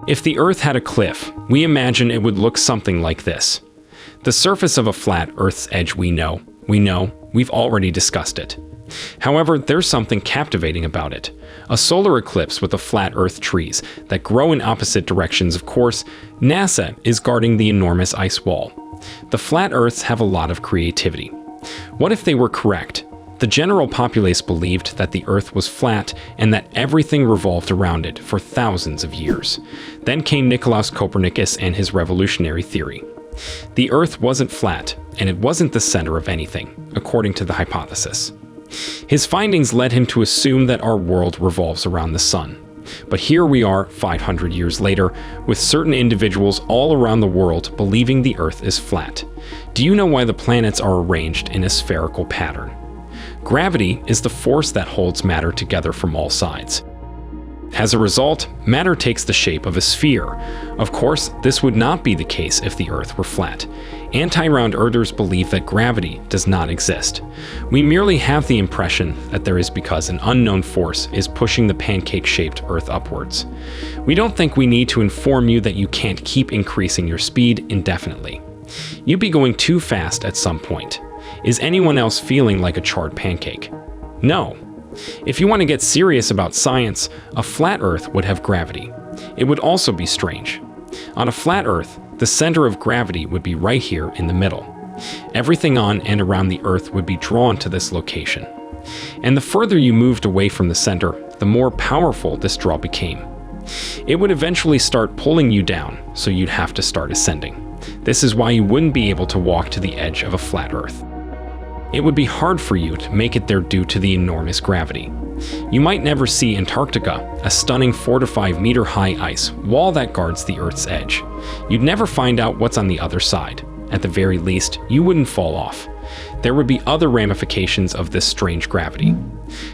If the Earth had a cliff, we imagine it would look something like this. The surface of a flat Earth's edge we've already discussed it. However, there's something captivating about it. A solar eclipse with a flat Earth trees that grow in opposite directions. Of course, NASA is guarding the enormous ice wall. The flat Earths have a lot of creativity. What if they were correct? The general populace believed that the Earth was flat and that everything revolved around it for thousands of years. Then came Nicolaus Copernicus and his revolutionary theory. The Earth wasn't flat, and it wasn't the center of anything, according to the hypothesis. His findings led him to assume that our world revolves around the sun. But here we are 500 years later, with certain individuals all around the world believing the Earth is flat. Do you know why the planets are arranged in a spherical pattern? Gravity is the force that holds matter together from all sides. As a result, matter takes the shape of a sphere. Of course, this would not be the case if the Earth were flat. Anti-round earthers believe that gravity does not exist. We merely have the impression that there is because an unknown force is pushing the pancake-shaped Earth upwards. We don't think we need to inform you that you can't keep increasing your speed indefinitely. You'd be going too fast at some point. Is anyone else feeling like a charred pancake? No. If you want to get serious about science, a flat Earth would have gravity. It would also be strange. On a flat Earth, the center of gravity would be right here in the middle. Everything on and around the Earth would be drawn to this location. And the further you moved away from the center, the more powerful this draw became. It would eventually start pulling you down, so you'd have to start ascending. This is why you wouldn't be able to walk to the edge of a flat Earth. It would be hard for you to make it there due to the enormous gravity. You might never see Antarctica, a stunning 4 to 5 meter high ice wall that guards the Earth's edge. You'd never find out what's on the other side. At the very least, you wouldn't fall off. There would be other ramifications of this strange gravity.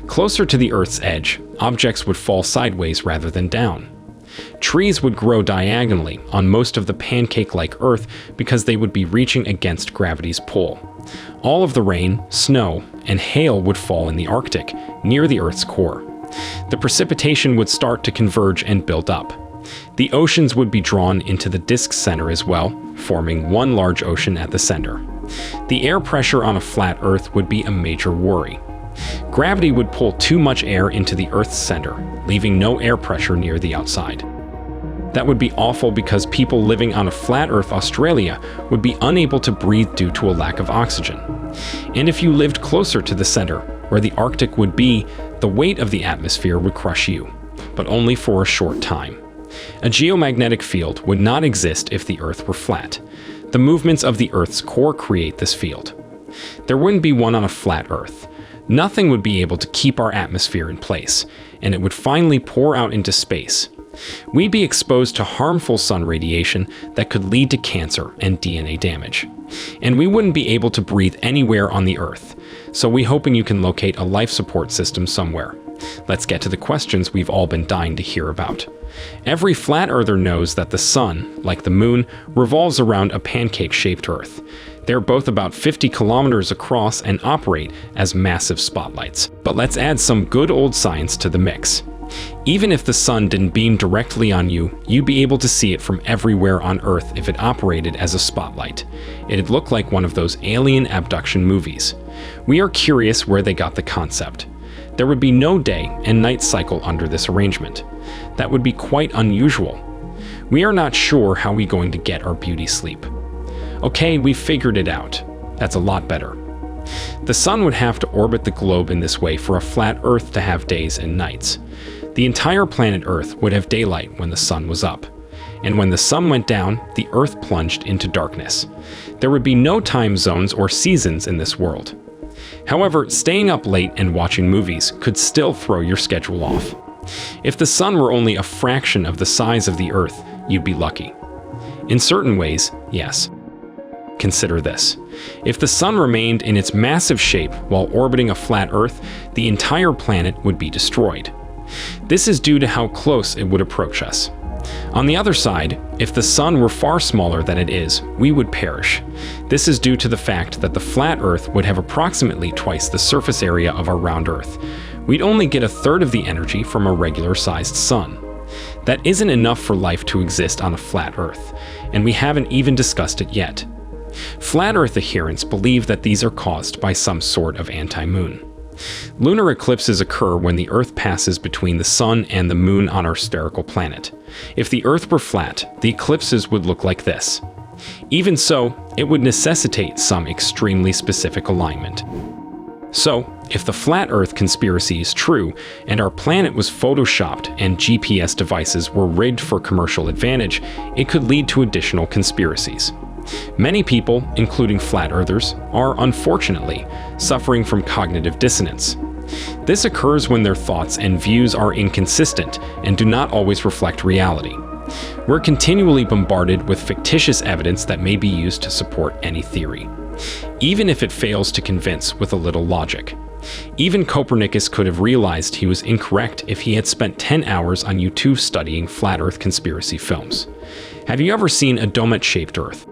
Closer to the Earth's edge, objects would fall sideways rather than down. Trees would grow diagonally on most of the pancake-like Earth because they would be reaching against gravity's pull. All of the rain, snow, and hail would fall in the Arctic, near the Earth's core. The precipitation would start to converge and build up. The oceans would be drawn into the disk's center as well, forming one large ocean at the center. The air pressure on a flat Earth would be a major worry. Gravity would pull too much air into the Earth's center, leaving no air pressure near the outside. That would be awful because people living on a flat Earth Australia would be unable to breathe due to a lack of oxygen. And if you lived closer to the center, where the Arctic would be, the weight of the atmosphere would crush you, but only for a short time. A geomagnetic field would not exist if the Earth were flat. The movements of the Earth's core create this field. There wouldn't be one on a flat Earth. Nothing would be able to keep our atmosphere in place, and it would finally pour out into space. We'd be exposed to harmful sun radiation that could lead to cancer and DNA damage. And we wouldn't be able to breathe anywhere on the Earth, so we're hoping you can locate a life support system somewhere. Let's get to the questions we've all been dying to hear about. Every flat earther knows that the sun, like the moon, revolves around a pancake-shaped Earth. They're both about 50 kilometers across and operate as massive spotlights. But let's add some good old science to the mix. Even if the sun didn't beam directly on you, you'd be able to see it from everywhere on Earth if it operated as a spotlight. It'd look like one of those alien abduction movies. We are curious where they got the concept. There would be no day and night cycle under this arrangement. That would be quite unusual. We are not sure how we're going to get our beauty sleep. Okay, we figured it out. That's a lot better. The sun would have to orbit the globe in this way for a flat Earth to have days and nights. The entire planet Earth would have daylight when the sun was up. And when the sun went down, the Earth plunged into darkness. There would be no time zones or seasons in this world. However, staying up late and watching movies could still throw your schedule off. If the sun were only a fraction of the size of the Earth, you'd be lucky. In certain ways, yes. Consider this. If the sun remained in its massive shape while orbiting a flat Earth, the entire planet would be destroyed. This is due to how close it would approach us. On the other side, if the sun were far smaller than it is, we would perish. This is due to the fact that the flat Earth would have approximately twice the surface area of our round Earth. We'd only get a third of the energy from a regular-sized sun. That isn't enough for life to exist on a flat Earth, and we haven't even discussed it yet. Flat Earth adherents believe that these are caused by some sort of anti-moon. Lunar eclipses occur when the Earth passes between the Sun and the Moon on our spherical planet. If the Earth were flat, the eclipses would look like this. Even so, it would necessitate some extremely specific alignment. So, if the flat Earth conspiracy is true, and our planet was photoshopped and GPS devices were rigged for commercial advantage, it could lead to additional conspiracies. Many people, including flat earthers, are unfortunately suffering from cognitive dissonance. This occurs when their thoughts and views are inconsistent and do not always reflect reality. We're continually bombarded with fictitious evidence that may be used to support any theory, even if it fails to convince with a little logic. Even Copernicus could have realized he was incorrect if he had spent 10 hours on YouTube studying flat Earth conspiracy films. Have you ever seen a donut-shaped Earth?